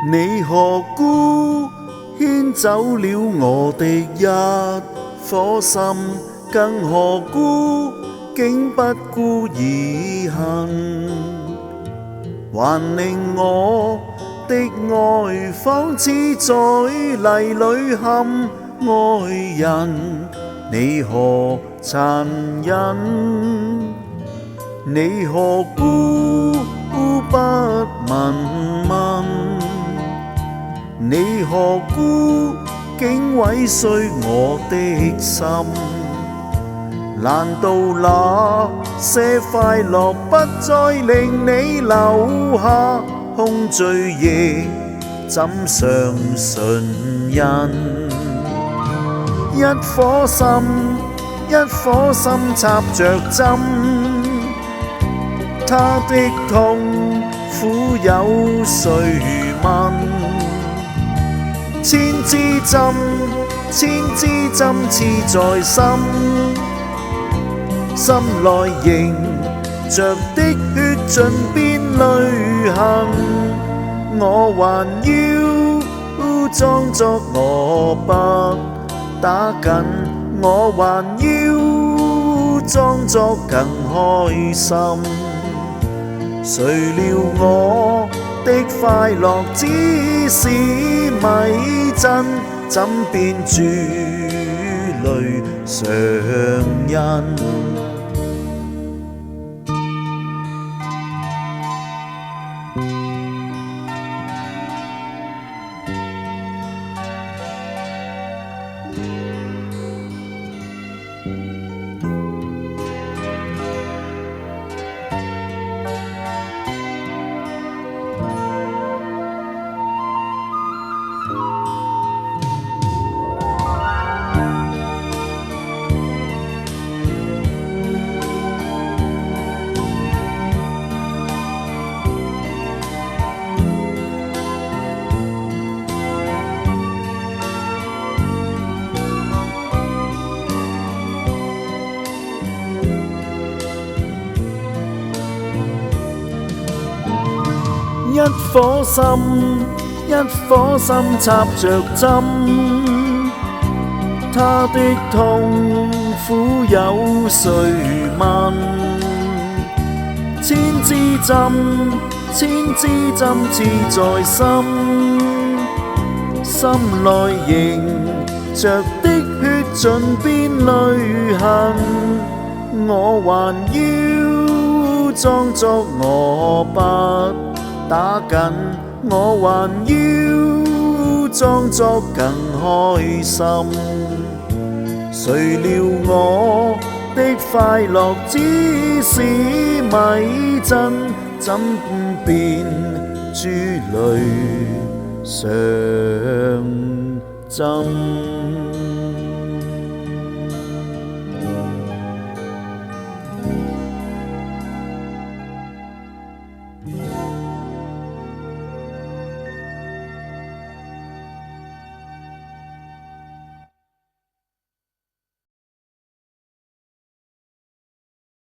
你何故牽走了我的一顆心？更何故竟不顧而行？還令我的愛仿似在泥裏陷愛人，你何殘忍？你何故不問問？你何故竟毀碎我的心？難道那些快樂不再令你留下空醉，亦怎相信人？一顆心，一顆心插着針，他的痛苦有誰問？千支針，千支針刺在心，心內凝着的血盡變淚痕。我還要裝作我不打緊，我還要裝作更開心。誰料我的快樂只是迷陣，怎變珠淚上癮？一顆心，一顆心插着針，他的痛苦有誰問？千支針，千支針刺在心，心內凝着的血盡變淚痕。我還要裝作我不打緊，我還要裝作更開心。誰料我的快樂只是迷陣，怎變珠淚上針？